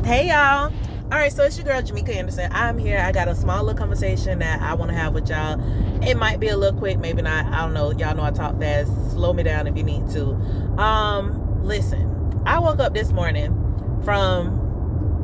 Hey y'all. All right, so it's your girl Jamaica Anderson. I'm here. I got a small little conversation that I want to have with y'all. It might be a little quick, maybe not. I don't know. Y'all know I talk fast. Slow me down if you need to. Listen. I woke up this morning from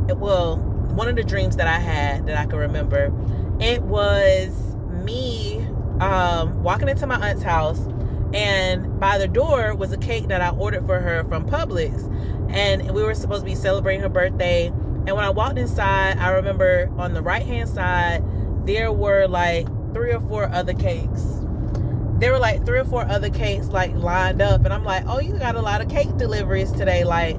one of the dreams that I had that I can remember. It was me walking into my aunt's house, and by the door was a cake that I ordered for her from Publix, and we were supposed to be celebrating her birthday. And when I walked inside, I remember on the right hand side there were like three or four other cakes. There were like three or four other cakes like lined up, and I'm like, oh, you got a lot of cake deliveries today. Like,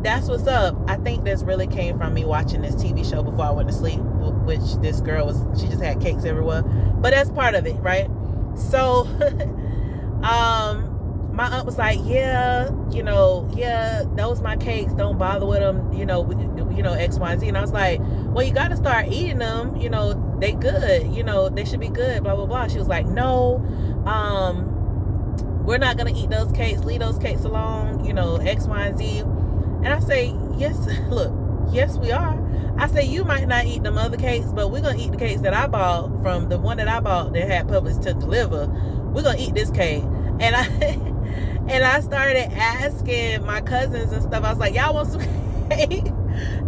that's what's up. I think this really came from me watching this TV show before I went to sleep, which this girl she just had cakes everywhere. But that's part of it, right? So my aunt was like, yeah, those my cakes, don't bother with them, X, Y, Z. And I was like, well, you got to start eating them, they good, they should be good, blah, blah, blah. She was like, no, we're not going to eat those cakes, leave those cakes alone, X, Y, and Z. And I say, yes, look, yes, we are. I say, you might not eat them other cakes, but we're going to eat the cakes that I bought from the one that I bought that had Publix to deliver. We're going to eat this cake. And I started asking my cousins and stuff. I was like, y'all want some cake?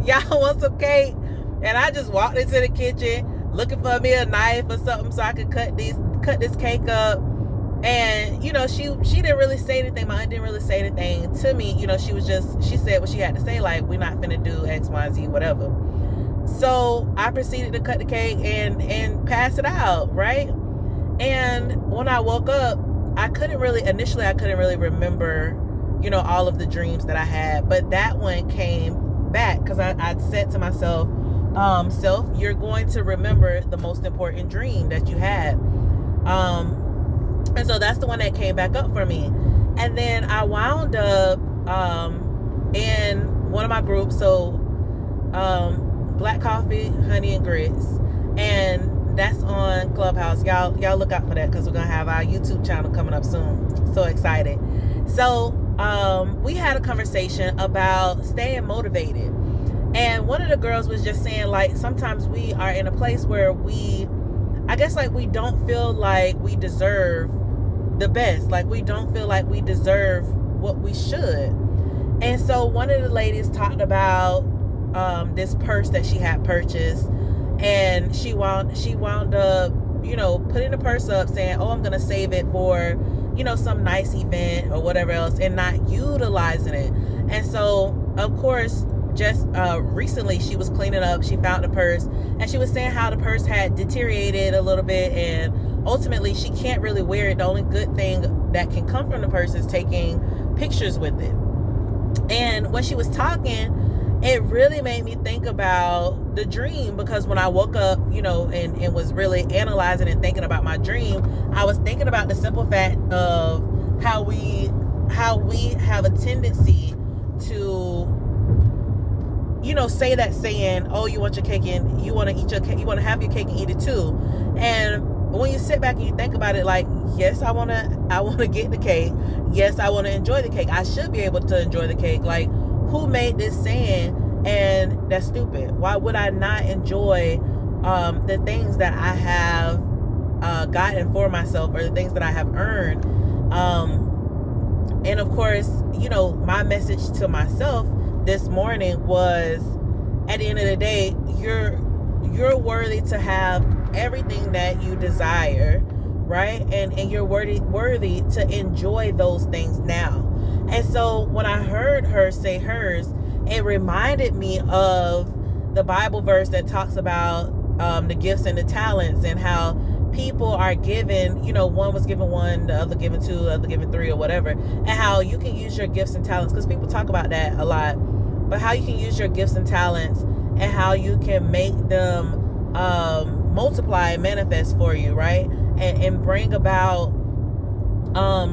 Y'all want some cake? And I just walked into the kitchen looking for me a knife or something so I could cut this cake up. And, she didn't really say anything. My aunt didn't really say anything to me. She said what she had to say, like, we're not finna do X, Y, Z, whatever. So I proceeded to cut the cake and pass it out, right? And when I woke up, I couldn't really remember, all of the dreams that I had. But that one came back because I said to myself, self, you're going to remember the most important dream that you had. And so that's the one that came back up for me. And then I wound up in one of my groups, so Black Coffee, Honey and Grits. And that's on Clubhouse. Y'all look out for that because we're going to have our YouTube channel coming up soon. So excited. So we had a conversation about staying motivated. And one of the girls was just saying, like, sometimes we are in a place where we don't feel like we deserve the best. Like, we don't feel like we deserve what we should. And so one of the ladies talked about this purse that she had purchased, and she wound up, putting the purse up saying, oh, I'm going to save it for, some nice event or whatever else, and not utilizing it. And so, of course, just recently she was cleaning up, she found the purse, and she was saying how the purse had deteriorated a little bit, and ultimately she can't really wear it. The only good thing that can come from the purse is taking pictures with it. And when she was talking, it really made me think about the dream, because when I woke up, and was really analyzing and thinking about my dream, I was thinking about the simple fact of how we have a tendency to, say that saying, oh, you want your cake and you want to eat your cake, you want to have your cake and eat it too. And when you sit back and you think about it, like, yes, I want to get the cake. Yes, I want to enjoy the cake. I should be able to enjoy the cake. Like, who made this saying? And that's stupid. Why would I not enjoy the things that I have gotten for myself, or the things that I have earned? And of course, my message to myself this morning was, at the end of the day, you're worthy to have everything that you desire, right? And you're worthy to enjoy those things now. And so when I heard her say hers, it reminded me of the Bible verse that talks about the gifts and the talents, and how people are given, one was given one, the other given two, the other given three, or whatever, and how you can use your gifts and talents, because people talk about that a lot, but how you can use your gifts and talents and how you can make them multiply and manifest for you, right? And bring about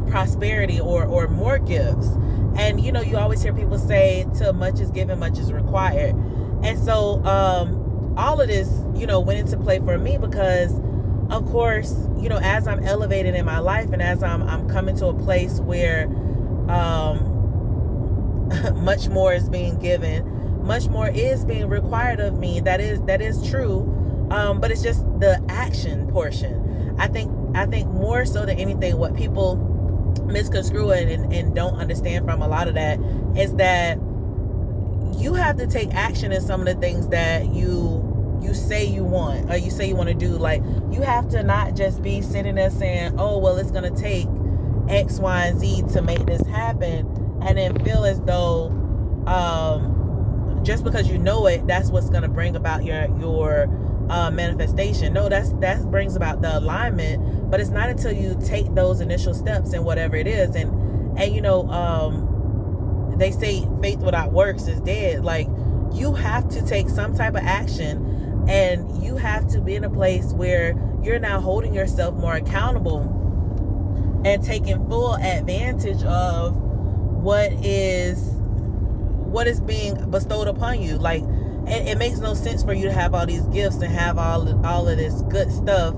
prosperity or more gifts. And you always hear people say, to much is given, much is required. And so all of this went into play for me, because of course, as I'm elevated in my life, and as I'm coming to a place where much more is being given, much more is being required of me. That is true. But it's just the action portion. I think more so than anything, what people misconstrue and don't understand from a lot of that is that you have to take action in some of the things that you say you want, or you say you want to do. Like, you have to not just be sitting there saying, oh, well, it's going to take X, Y, and Z to make this happen, and then feel as though just because you know it, that's what's going to bring about your manifestation. No, that brings about the alignment, but it's not until you take those initial steps in whatever it is. And they say faith without works is dead. Like, you have to take some type of action, and you have to be in a place where you're now holding yourself more accountable and taking full advantage of what is being bestowed upon you. Like, it makes no sense for you to have all these gifts and have all of this good stuff,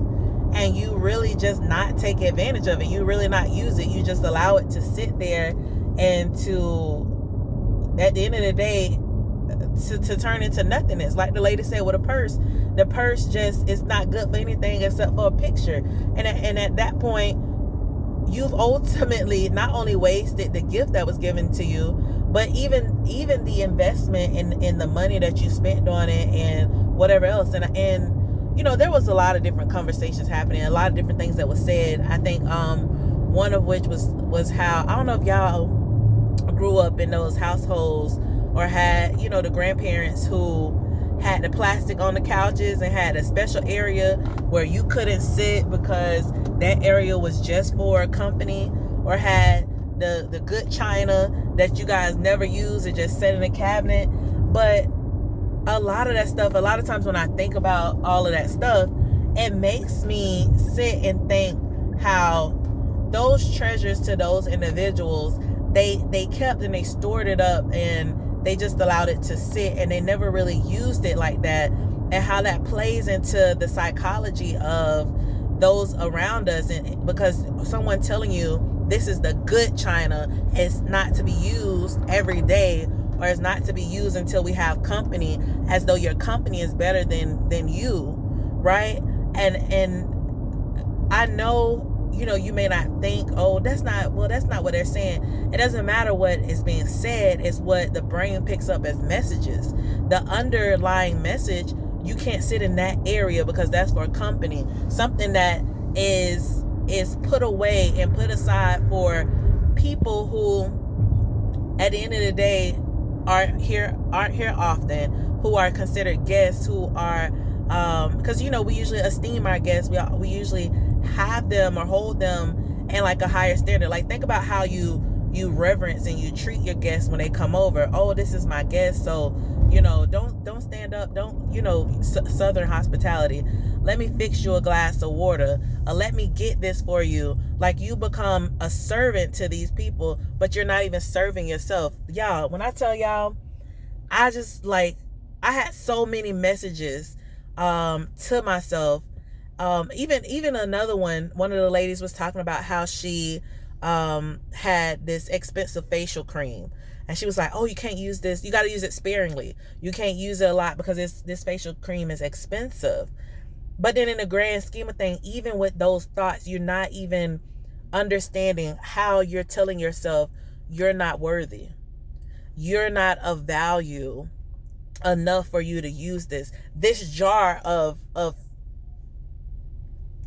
and you really just not take advantage of it. You really not use it. You just allow it to sit there, and to, at the end of the day, to turn into nothingness. Like the lady said with a purse, the purse just is not good for anything except for a picture. And at that point, you've ultimately not only wasted the gift that was given to you, but even the investment in the money that you spent on it and whatever else. And there was a lot of different conversations happening, a lot of different things that was said. I think one of which was how, I don't know if y'all grew up in those households or had, the grandparents who had the plastic on the couches and had a special area where you couldn't sit because that area was just for a company, or had the good china that you guys never use and just set in a cabinet. But a lot of that stuff, a lot of times when I think about all of that stuff, it makes me sit and think how those treasures to those individuals, they kept and they stored it up, and they just allowed it to sit, and they never really used it like that. And how that plays into the psychology of those around us. And because someone telling you this is the good china, is not to be used every day, or is not to be used until we have company, as though your company is better than you, right? And I know, you may not think, oh, that's not what they're saying. It doesn't matter what is being said. It's what the brain picks up as messages. The underlying message, you can't sit in that area because that's for company. Something that is put away and put aside for people who, at the end of the day, aren't here often, who are considered guests, who are because we usually esteem our guests. We usually have them or hold them in like a higher standard. Like, think about how you reverence and you treat your guests when they come over. Oh, this is my guest, so don't stand up, don't Southern hospitality, let me fix you a glass of water, let me get this for you. Like, you become a servant to these people, but you're not even serving yourself. Y'all, when I tell y'all, I had so many messages to myself. Even another one of the ladies was talking about how she had this expensive facial cream, and she was like, oh, you can't use this, you got to use it sparingly, you can't use it a lot because this facial cream is expensive. But then in the grand scheme of things, even with those thoughts, you're not even understanding how you're telling yourself you're not worthy, you're not of value enough for you to use this jar of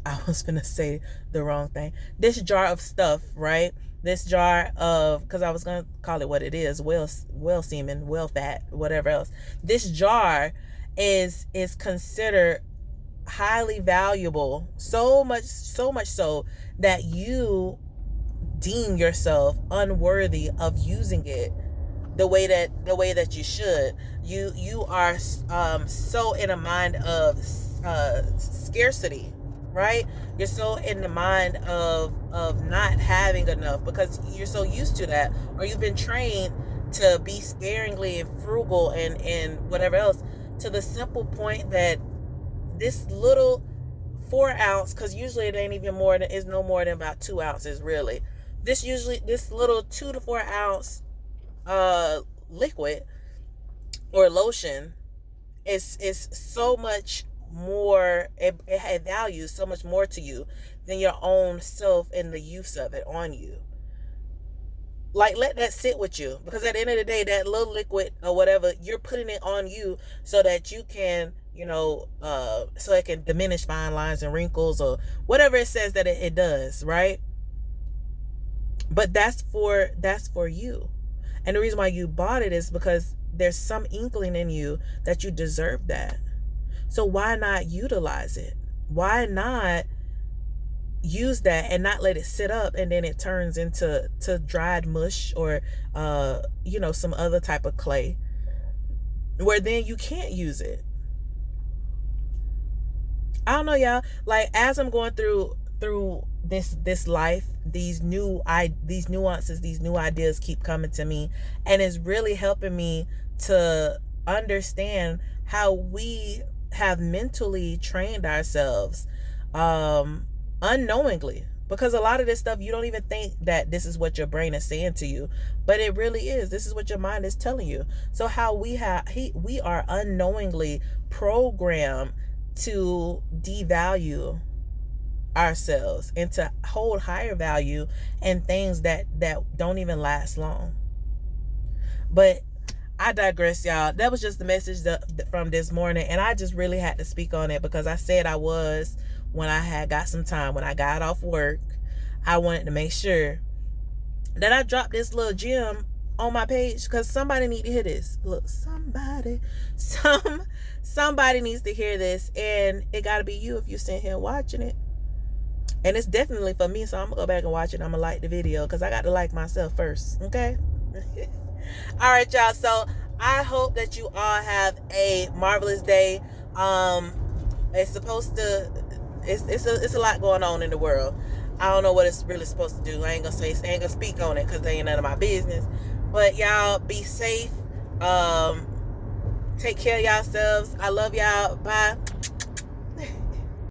I was gonna say the wrong thing. This jar of stuff, right? This jar of, because I was gonna call it what it is, whale semen, whale fat, whatever else. This jar is considered highly valuable, so much so that you deem yourself unworthy of using it the way that you should. You are so in a mind of scarcity, right? You're so in the mind of not having enough because you're so used to that, or you've been trained to be sparingly and frugal and whatever else, to the simple point that this little 4 ounce, because usually it ain't even more than, it's no more than about 2 ounces really. This little 2 to 4 ounce liquid or lotion is so much more, it values so much more to you than your own self and the use of it on you. Like, let that sit with you, because at the end of the day, that little liquid or whatever, you're putting it on you so that you can, so it can diminish fine lines and wrinkles or whatever it says that it does, right? But that's for you. And the reason why you bought it is because there's some inkling in you that you deserve that. So why not utilize it? Why not use that and not let it sit up and then it turns into dried mush or some other type of clay where then you can't use it. I don't know, y'all. Like, as I'm going through this life, these nuances, these new ideas keep coming to me, and it's really helping me to understand how we have mentally trained ourselves unknowingly, because a lot of this stuff, you don't even think that this is what your brain is saying to you, but it really is. This is what your mind is telling you. So how we are unknowingly programmed to devalue ourselves and to hold higher value in things that don't even last long. But I digress, y'all. That was just the message from this morning, and I just really had to speak on it because I said I was, when I had got some time, when I got off work, I wanted to make sure that I dropped this little gem on my page, because somebody need to hear this. Look, somebody needs to hear this, and it got to be you if you're sitting here watching it. And it's definitely for me, so I'm going to go back and watch it. I'm going to like the video because I got to like myself first, okay? All right, y'all. So I hope that you all have a marvelous day. It's supposed to, it's a lot going on in the world. I don't know what it's really supposed to do. I ain't gonna speak on it because they ain't none of my business. But y'all be safe. Take care of yourselves. I love y'all. Bye.